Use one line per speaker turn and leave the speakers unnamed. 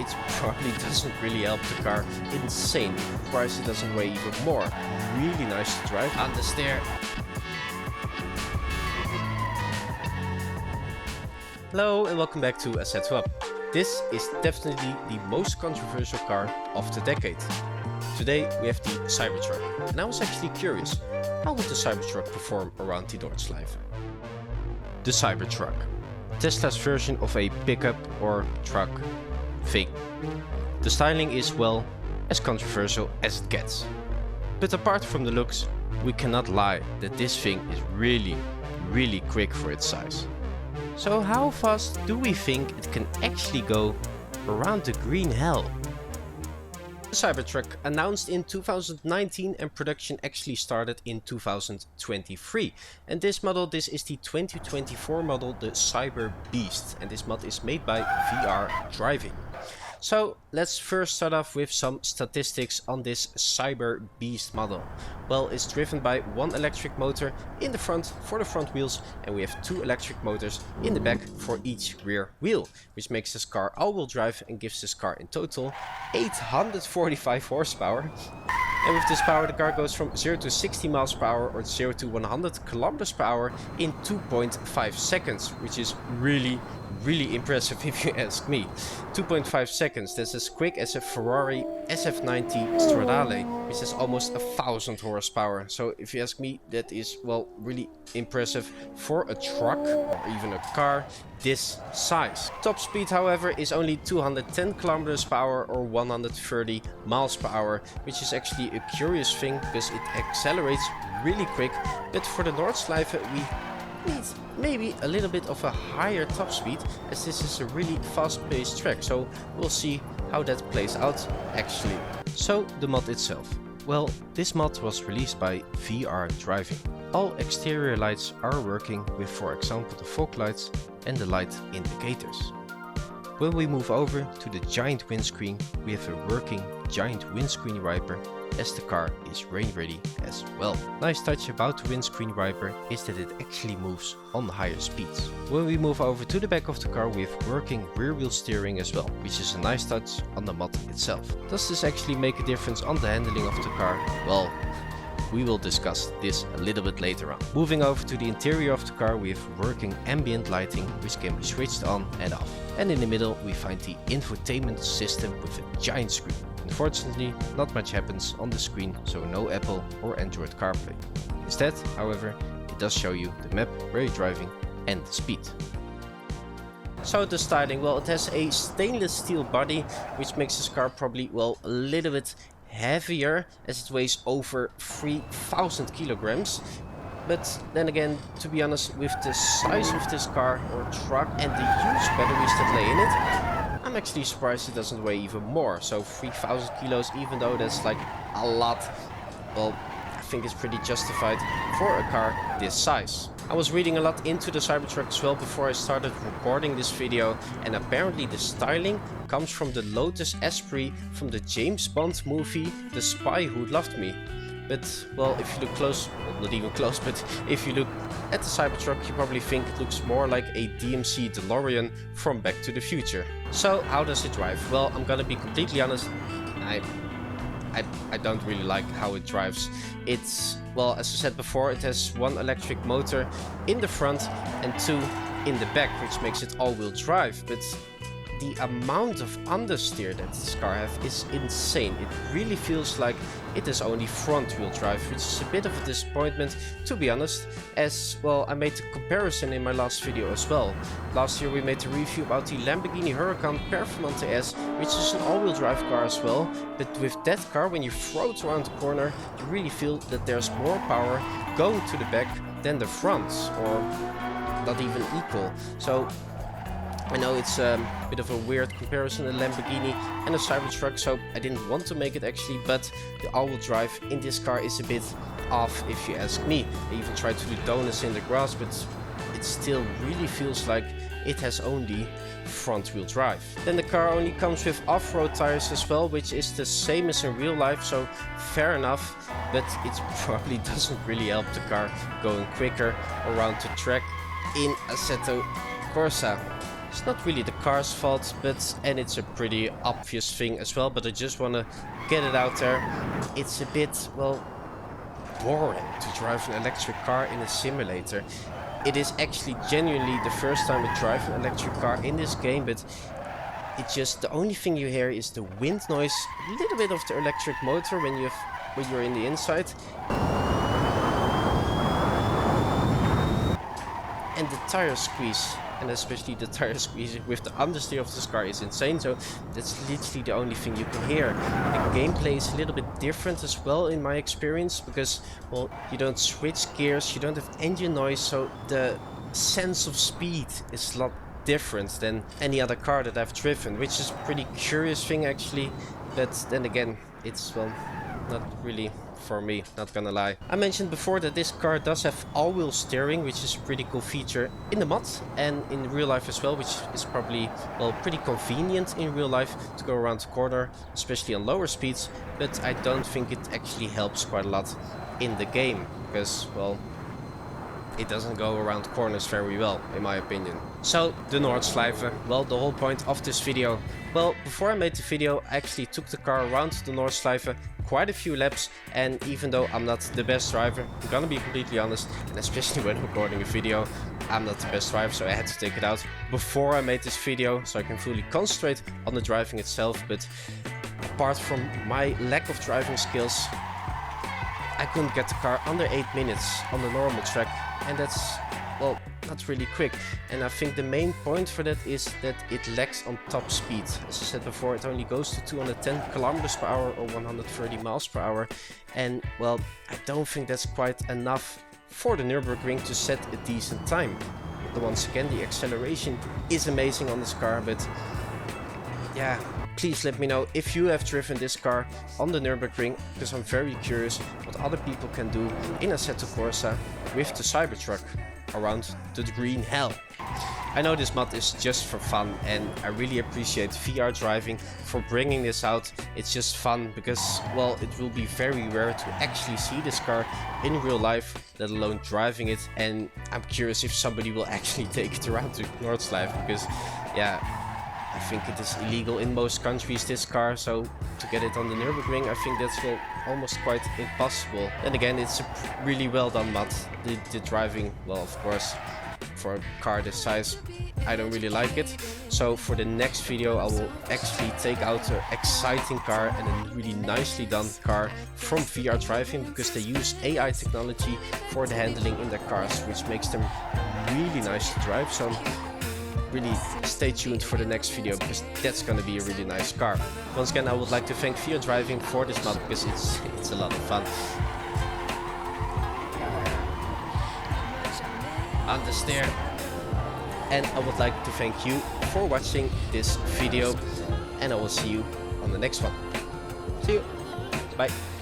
it probably doesn't really help the car insane. The price it doesn't weigh even more. Really nice to drive on the stair. Hello and welcome back to Assetto. This is definitely the most controversial car of the decade. Today we have the Cybertruck, and I was actually curious, how would the Cybertruck perform around the Nordschleife? The Cybertruck, Tesla's version of a pickup or truck thing. The styling is, well, as controversial as it gets. But apart from the looks, we cannot lie that this thing is really quick for its size. So how fast do we think it can actually go around the green hell? The Cybertruck announced in 2019 and production actually started in 2023. And this is the 2024 model, the Cyberbeast. And this mod is made by VR Driving. So let's first start off with some statistics on this Cyberbeast model. Well, it's driven by one electric motor in the front for the front wheels, and we have two electric motors in the back for each rear wheel, which makes this car all-wheel drive and gives this car in total 845 horsepower. And with this power, the car goes from 0 to 60 miles per hour or 0 to 100 kilometers per hour in 2.5 seconds, which is really impressive if you ask me. 2.5 seconds, that's as quick as a Ferrari SF90 Stradale, which has almost 1000 horsepower. So if you ask me, that is, well, really impressive for a truck or even a car this size. Top speed, however, is only 210 kilometers per hour or 130 miles per hour, which is actually a curious thing because it accelerates really quick. But for the Nordschleife, we need maybe a little bit of a higher top speed, as this is a really fast-paced track, so we'll see how that plays out actually. So the mod itself. Well, this mod was released by VR Driving. All exterior lights are working with, for example, the fog lights and the light indicators. When we move over to the giant windscreen, we have a working giant windscreen wiper, as the car is rain ready as well. Nice touch about the windscreen wiper is that it actually moves on higher speeds. When we move over to the back of the car, we have working rear wheel steering as well, which is a nice touch on the mod itself. Does this actually make a difference on the handling of the car? Well, we will discuss this a little bit later on. Moving over to the interior of the car, we have working ambient lighting, which can be switched on and off. And in the middle we find the infotainment system with a giant screen. Unfortunately, not much happens on the screen, so no Apple or Android CarPlay. Instead, however, it does show you the map where you're driving and the speed. So the styling, well, it has a stainless steel body, which makes this car probably, well, a little bit heavier, as it weighs over 3000 kilograms. But then again, to be honest, with the size of this car or truck and the huge batteries that lay in it, I'm actually surprised it doesn't weigh even more. So 3000 kilos, even though that's like a lot, well, I think it's pretty justified for a car this size. I was reading a lot into the Cybertruck as well before I started recording this video, and apparently the styling comes from the Lotus Esprit from the James Bond movie The Spy Who Loved Me. But, well, if you look close, well, not even close, but if you look at the Cybertruck, you probably think it looks more like a DMC DeLorean from Back to the Future. So, how does it drive? Well, I'm gonna be completely honest, I don't really like how it drives. It's, well, as I said before, it has one electric motor in the front and two in the back, which makes it all-wheel drive. But the amount of understeer that this car has is insane. It really feels like it is only front-wheel drive, which is a bit of a disappointment, to be honest, as, well, I made a comparison in my last video as well. Last year we made a review about the Lamborghini Huracan Performante S, which is an all-wheel drive car as well, but with that car, when you throw it around the corner, you really feel that there's more power going to the back than the front, or not even equal. So I know it's a bit of a weird comparison, a Lamborghini and a Cybertruck, so I didn't want to make it actually, but the all-wheel drive in this car is a bit off if you ask me. I even tried to do donuts in the grass, but it still really feels like it has only front-wheel drive. Then the car only comes with off-road tires as well, which is the same as in real life, so fair enough, but it probably doesn't really help the car going quicker around the track in Assetto Corsa. It's not really the car's fault, and it's a pretty obvious thing as well, but I just want to get it out there. It's a bit, well, boring to drive an electric car in a simulator. It is actually genuinely the first time I drive an electric car in this game, but it's just the only thing you hear is the wind noise, a little bit of the electric motor when you're in the inside. And the tire squeeze, and especially the tire squeeze with the understeer of this car is insane, so that's literally the only thing you can hear. The gameplay is a little bit different as well in my experience, because, well, you don't switch gears, you don't have engine noise, so the sense of speed is a lot different than any other car that I've driven, which is a pretty curious thing actually, but then again, it's, well, not really for me, not gonna lie. I mentioned before that this car does have all-wheel steering, which is a pretty cool feature in the mod and in real life as well, which is probably, well, pretty convenient in real life to go around the corner, especially on lower speeds, but I don't think it actually helps quite a lot in the game, because, well, it doesn't go around corners very well, in my opinion. So, the Nordschleife, well, the whole point of this video. Well, before I made the video, I actually took the car around the Nordschleife quite a few laps, and even though I'm not the best driver, I'm gonna be completely honest, and especially when recording a video, I'm not the best driver, so I had to take it out before I made this video, so I can fully concentrate on the driving itself. But apart from my lack of driving skills, I couldn't get the car under 8 minutes on the normal track, and that's, well, not really quick. And I think the main point for that is that it lacks on top speed. As I said before, it only goes to 210 kilometers per hour or 130 miles per hour, and, well, I don't think that's quite enough for the Nürburgring to set a decent time. But once again, the acceleration is amazing on this car, but yeah, please let me know if you have driven this car on the Nürburgring, because I'm very curious what other people can do in Assetto Corsa with the Cybertruck around the green hell. I know this mod is just for fun, and I really appreciate VR Driving for bringing this out. It's just fun because, well, it will be very rare to actually see this car in real life, let alone driving it, and I'm curious if somebody will actually take it around to Nordschleife, because, yeah, I think it is illegal in most countries, this car, so to get it on the Nürburgring, I think that's, well, almost quite impossible. Then again, it's a really well done mod. The driving, well, of course, for a car this size, I don't really like it. So for the next video, I will actually take out an exciting car and a really nicely done car from VR Driving, because they use AI technology for the handling in their cars, which makes them really nice to drive. So really stay tuned for the next video, because that's gonna be a really nice car. Once again, I would like to thank VR Driving for this mod, because it's a lot of fun. Understeer. And I would like to thank you for watching this video, and I will see you on the next one. See you. Bye.